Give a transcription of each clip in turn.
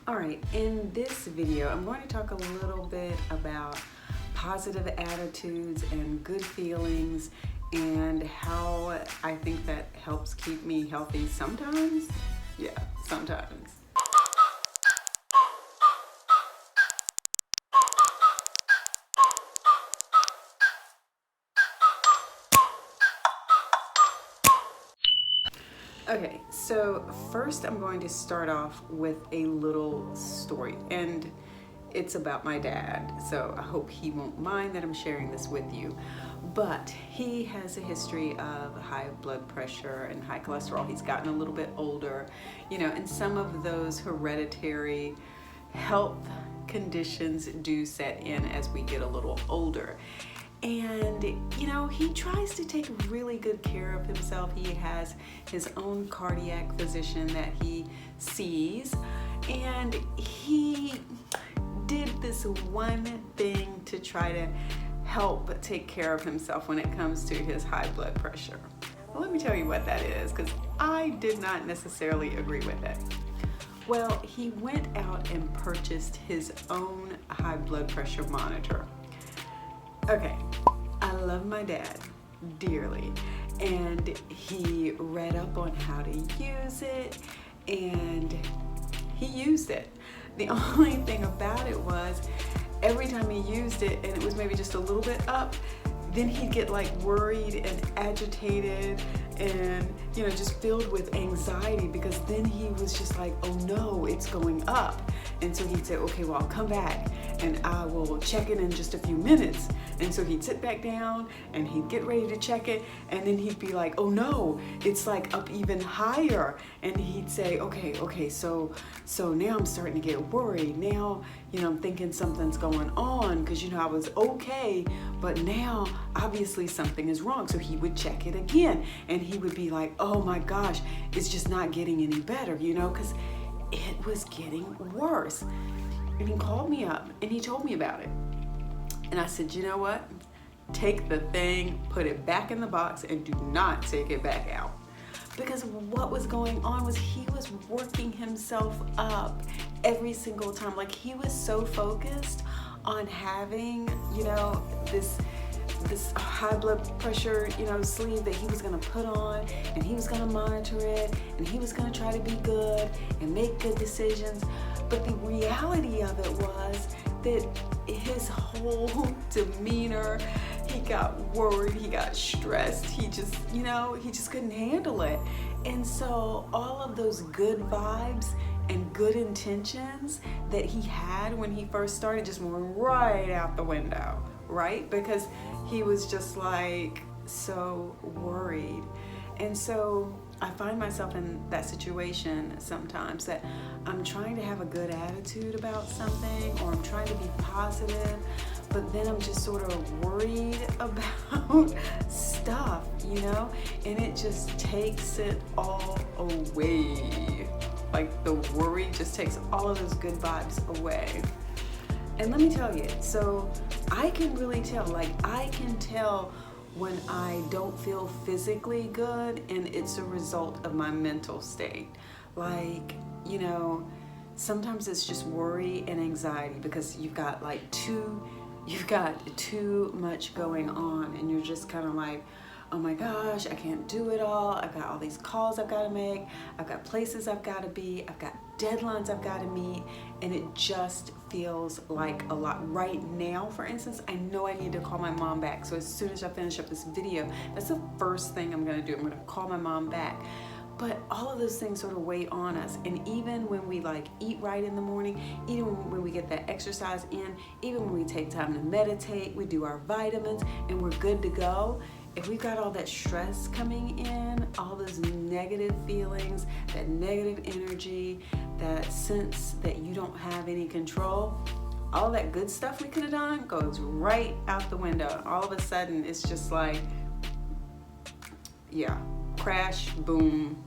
All right, in this video, I'm going to talk a little bit about positive attitudes and good feelings and how I think that helps keep me healthy sometimes. Yeah, sometimes. Okay, so first I'm going to start off with a little story, and it's about my dad, so I hope he won't mind that I'm sharing this with you. But he has a history of high blood pressure and high cholesterol. He's gotten a little bit older, and some of those hereditary health conditions do set in as we get a little older. And he tries to take really good care of himself. He has his own cardiac physician that he sees, and he did this one thing to try to help take care of himself when it comes to his high blood pressure. Well, let me tell you what that is, because I did not necessarily agree with it. Well, he went out and purchased his own high blood pressure monitor. Okay, I love my dad dearly, and he read up on how to use it, and he used it. The only thing about it was every time he used it and it was maybe just a little bit up, then he'd get like worried and agitated and just filled with anxiety, because then he was just like, oh no, it's going up. And so he'd say, okay, well, I'll come back and I will check it in just a few minutes. And so he'd sit back down and he'd get ready to check it, and then he'd be like, oh no, it's like up even higher. And he'd say, okay, so now I'm starting to get worried. Now, I'm thinking something's going on, because I was okay, but now obviously something is wrong. So he would check it again, and he would be like, oh my gosh, it's just not getting any better, because it was getting worse. And he called me up and he told me about it. And I said, you know what? Take the thing, put it back in the box, and do not take it back out. Because what was going on was he was working himself up every single time. Like, he was so focused on having, this high blood pressure, sleeve that he was going to put on, and he was going to monitor it, and he was going to try to be good and make good decisions. But the reality of it was that his whole demeanor, he got worried, he got stressed, he just couldn't handle it. And so all of those good vibes and good intentions that he had when he first started just went right out the window, right? Because he was just like so worried. And so I find myself in that situation sometimes, that I'm trying to have a good attitude about something, or I'm trying to be positive, but then I'm just sort of worried about stuff, and it just takes it all away. Like, the worry just takes all of those good vibes away. And let me tell you, so I can really tell, I can tell when I don't feel physically good, and it's a result of my mental state. Sometimes it's just worry and anxiety, because you've got too much going on, and you're just kind of like, oh my gosh, I can't do it all. I've got all these calls I've got to make. I've got places I've got to be. I've got deadlines I've got to meet. And it just feels like a lot. Right now, for instance, I know I need to call my mom back. So as soon as I finish up this video, that's the first thing I'm going to do. I'm going to call my mom back. But all of those things sort of weigh on us. And even when we eat right in the morning, even when we get that exercise in, even when we take time to meditate, we do our vitamins, and we're good to go. If we've got all that stress coming in, all those negative feelings, that negative energy, that sense that you don't have any control, all that good stuff we could have done goes right out the window. All of a sudden, it's just like, yeah, crash, boom,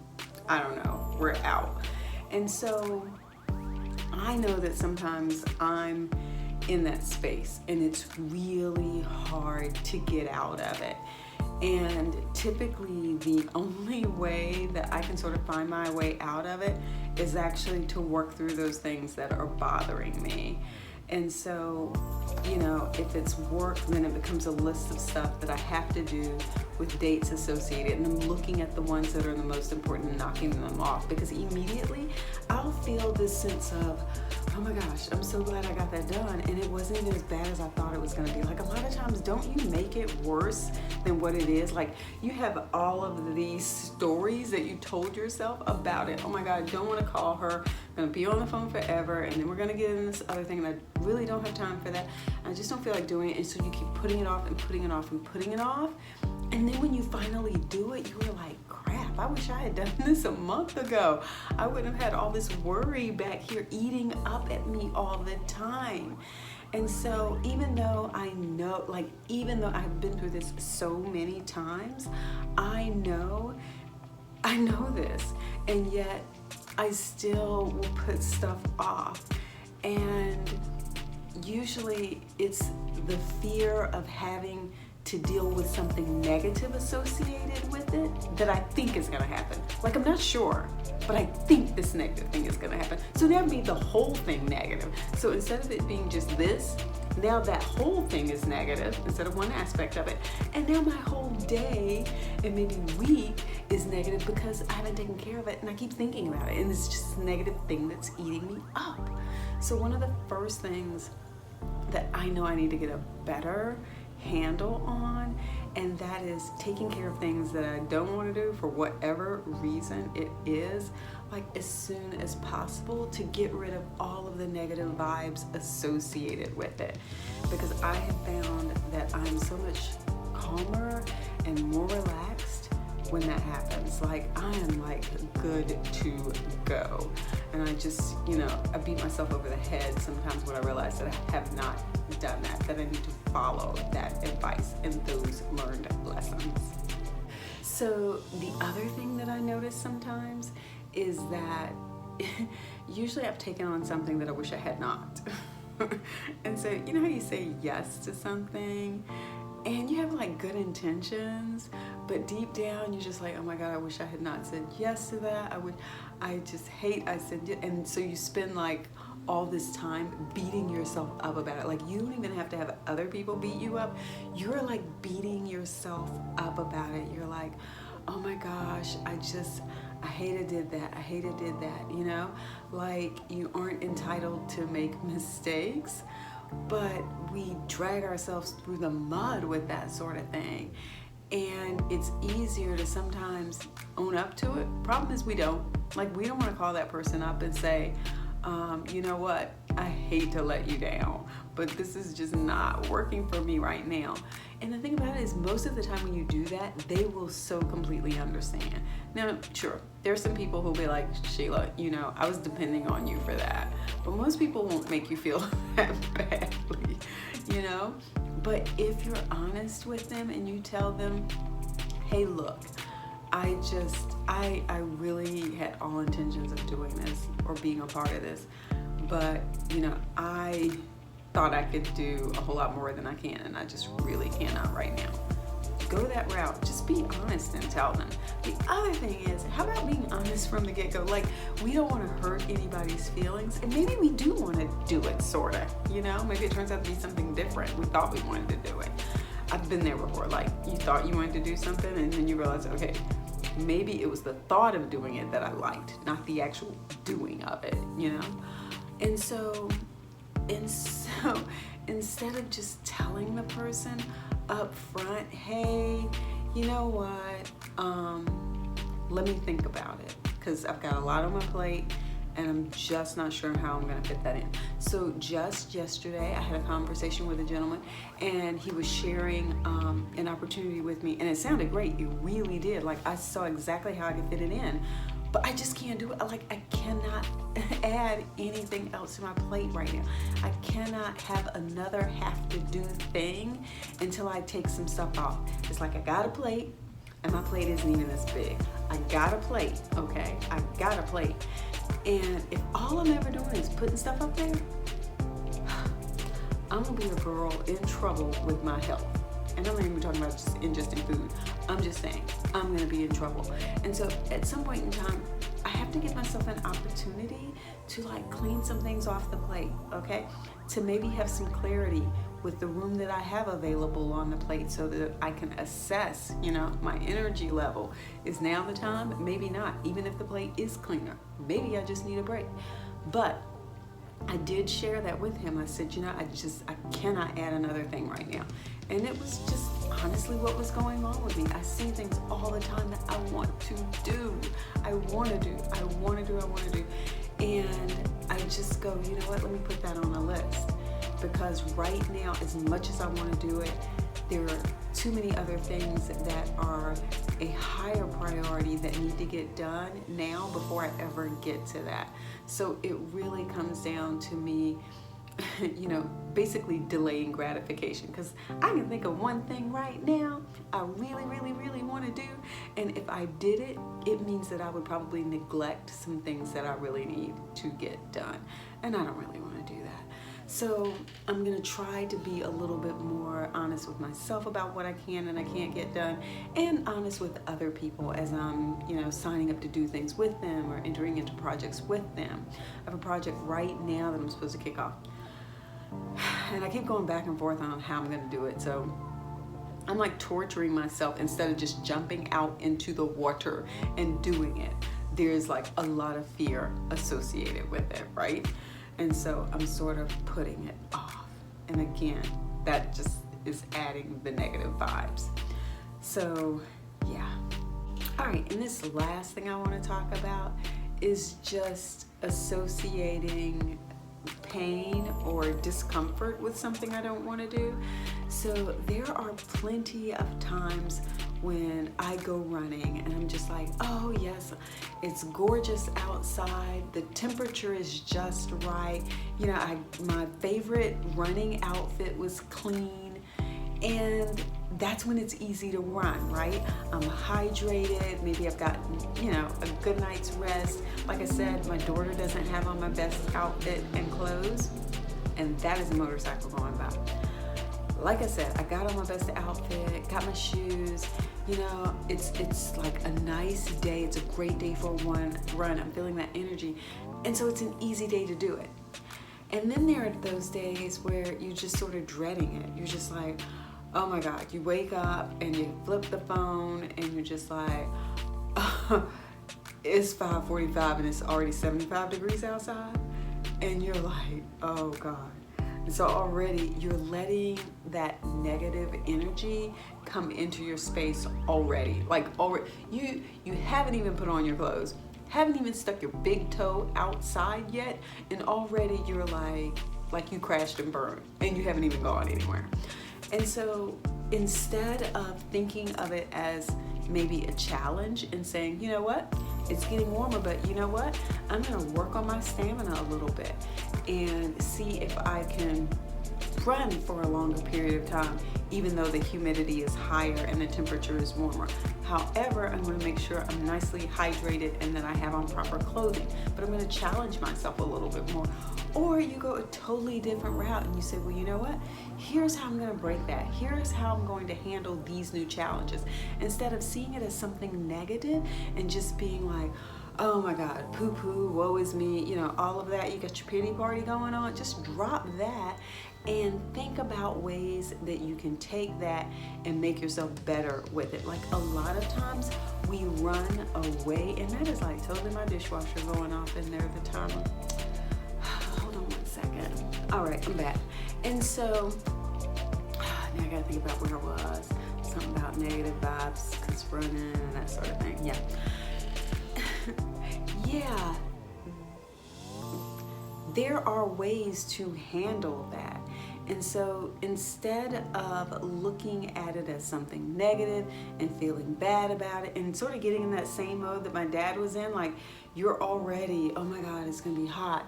I don't know, we're out. And so I know that sometimes I'm in that space, and it's really hard to get out of it. And typically the only way that I can sort of find my way out of it is actually to work through those things that are bothering me. And so, if it's work, then it becomes a list of stuff that I have to do with dates associated. And I'm looking at the ones that are the most important and knocking them off, because immediately I'll feel this sense of, oh my gosh, I'm so glad I got that done. And it wasn't even as bad as I thought it was going to be. Like, a lot of times, don't you make it worse than what it is? Like, you have all of these stories that you told yourself about it. Oh my God, I don't want to call her. I'm going to be on the phone forever. And then we're going to get in this other thing. And I really don't have time for that. I just don't feel like doing it. And so you keep putting it off and putting it off and putting it off. And then when you finally do it, you were like, crap, I wish I had done this a month ago. I wouldn't have had all this worry back here eating up at me all the time. And so even though I know, even though I've been through this so many times, I know this. And yet I still will put stuff off. And usually it's the fear of having to deal with something negative associated with it that I think is going to happen. Like, I'm not sure, but I think this negative thing is going to happen. So that made the whole thing negative. So instead of it being just this, now that whole thing is negative instead of one aspect of it. And now my whole day and maybe week is negative because I haven't taken care of it and I keep thinking about it. And it's just a negative thing that's eating me up. So one of the first things that I know I need to get a better handle on, and that is taking care of things that I don't want to do for whatever reason it is, like as soon as possible, to get rid of all of the negative vibes associated with it. Because I have found that I'm so much calmer and more relaxed when that happens. Like, I am like good to go. And I just, I beat myself over the head sometimes when I realize that I have not done that I need to follow that advice and those learned lessons. So the other thing that I notice sometimes is that usually I've taken on something that I wish I had not. And so, how you say yes to something and you have like good intentions, but deep down you're just like, oh my God, I wish I had not said yes to that. I just hate I said yes. And so you spend like all this time beating yourself up about it. Like, you don't even have to have other people beat you up. You're like beating yourself up about it. You're like, oh my gosh, I hate I did that. I hate I did that, Like, you aren't entitled to make mistakes, but we drag ourselves through the mud with that sort of thing. And it's easier to sometimes own up to it. Problem is we don't. Like, we don't want to call that person up and say, you know what, I hate to let you down, but this is just not working for me right now. And the thing about it is, most of the time when you do that, they will so completely understand. Now, sure, there's some people who'll be like, Sheila, I was depending on you for that. But most people won't make you feel that badly, But if you're honest with them and you tell them, hey, look, I really had all intentions of doing this or being a part of this, but I thought I could do a whole lot more than I can, and I just really cannot right now. Go that route. Just be honest and tell them. The other thing is, how about being honest from the get-go? Like, we don't want to hurt anybody's feelings, and maybe we do want to do it, sort of, Maybe it turns out to be something different. We thought we wanted to do it. I've been there before. Like, you thought you wanted to do something, and then you realize, okay, maybe it was the thought of doing it that I liked, not the actual doing of it, And so instead of just telling the person up front, hey, you know what, let me think about it, because I've got a lot on my plate and I'm just not sure how I'm going to fit that in. So just yesterday, I had a conversation with a gentleman, and he was sharing an opportunity with me, and it sounded great. It really did. Like, I saw exactly how I could fit it in, but I just can't do it. Like, I cannot add anything else to my plate right now. I cannot have another have-to-do thing until I take some stuff off. It's like I got a plate, and my plate isn't even this big. I got a plate, okay? I got a plate. And if all I'm ever doing is putting stuff up there, I'm gonna be a girl in trouble with my health. And I'm not even talking about just in food. I'm just saying, I'm gonna be in trouble. And so at some point in time, I have to give myself an opportunity to like clean some things off the plate, okay? To maybe have some clarity with the room that I have available on the plate so that I can assess, my energy level. Is now the time? Maybe not. Even if the plate is cleaner, maybe I just need a break. But I did share that with him. I said, I cannot add another thing right now. And it was just honestly what was going on with me. I see things all the time that I want to do. I want to do. And I just go, you know what, let me put that on the list. Because right now, as much as I want to do it, there are too many other things that are a higher priority that need to get done now before I ever get to that. So it really comes down to me, basically delaying gratification, because I can think of one thing right now I really, really, really want to do. And if I did it, it means that I would probably neglect some things that I really need to get done. And I don't really want to do that. So I'm going to try to be a little bit more honest with myself about what I can and I can't get done, and honest with other people as I'm, signing up to do things with them or entering into projects with them. I have a project right now that I'm supposed to kick off. And I keep going back and forth on how I'm going to do it. So I'm like torturing myself instead of just jumping out into the water and doing it. There's like a lot of fear associated with it, right? And so I'm sort of putting it off. And again, that just is adding the negative vibes. So yeah. All right, and this last thing I want to talk about is just associating pain or discomfort with something I don't want to do. So there are plenty of times when I go running and I'm just like, oh yes, it's gorgeous outside, the temperature is just right, my favorite running outfit was clean, and that's when it's easy to run, right? I'm hydrated, maybe I've got, a good night's rest. Like I said, my daughter doesn't have on my best outfit and clothes, and that is a motorcycle going by. Like I said, I got on my best outfit, got my shoes, it's like a nice day. It's a great day for a run. I'm feeling that energy. And so it's an easy day to do it. And then there are those days where you're just sort of dreading it. You're just like, oh my God, you wake up and you flip the phone and you're just like, it's 5:45 and it's already 75 degrees outside. And you're like, oh God. And so already you're letting that negative energy come into your space already. You haven't even put on your clothes, haven't even stuck your big toe outside yet, and already you're like you crashed and burned and you haven't even gone anywhere. And so instead of thinking of it as maybe a challenge and saying, you know what, it's getting warmer, but you know what, I'm gonna work on my stamina a little bit and see if I can run for a longer period of time, even though the humidity is higher and the temperature is warmer. However, I'm going to make sure I'm nicely hydrated and that I have on proper clothing, but I'm going to challenge myself a little bit more. Or you go a totally different route and you say, well, you know what? Here's how I'm going to break that. Here's how I'm going to handle these new challenges. Instead of seeing it as something negative and just being like, oh my God, poo-poo, woe is me, all of that. You got your pity party going on. Just drop that and think about ways that you can take that and make yourself better with it. Like a lot of times we run away, and that is like totally my dishwasher going off in there at the timer. Hold on one second. All right, I'm back. And so now I gotta think about where I was. Something about negative vibes, because running and that sort of thing. Yeah. Yeah. There are ways to handle that. And so instead of looking at it as something negative and feeling bad about it and sort of getting in that same mode that my dad was in, like you're already, oh my God, it's gonna be hot,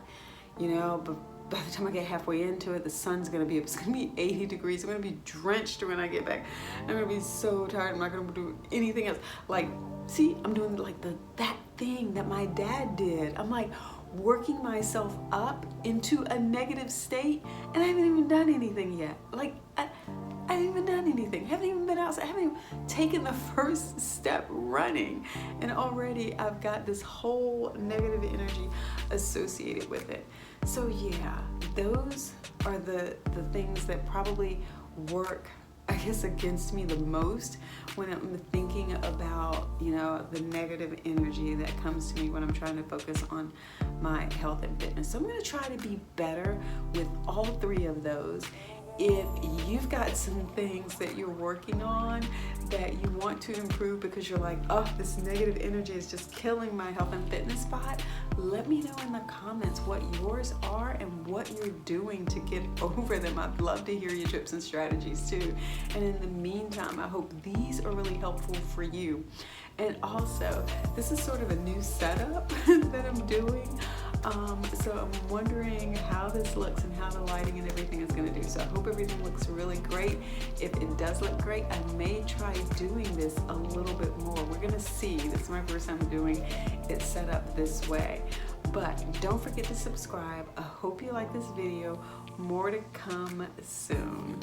but by the time I get halfway into it, the sun's gonna be up. It's gonna be 80 degrees. I'm gonna be drenched when I get back. I'm gonna be so tired. I'm not gonna do anything else. Like, see, I'm doing like that thing that my dad did. I'm like working myself up into a negative state, and I haven't even done anything yet. Like, I I haven't even done anything. Haven't even been outside. Haven't even taken the first step running. And already I've got this whole negative energy associated with it. So yeah, those are the things that probably work, I guess, against me the most when I'm thinking about, the negative energy that comes to me when I'm trying to focus on my health and fitness. So I'm going to try to be better with all three of those. If you've got some things that you're working on that you want to improve because you're like, oh, this negative energy is just killing my health and fitness spot, let me know in the comments what yours are and what you're doing to get over them. I'd love to hear your tips and strategies too. And in the meantime, I hope these are really helpful for you. And also, this is sort of a new setup that I'm doing. So I'm wondering how this looks and how the lighting and everything is going to do. So I hope everything looks really great. If it does look great, I may try doing this a little bit more. We're going to see. This is my first time doing it set up this way. But don't forget to subscribe. I hope you like this video. More to come soon.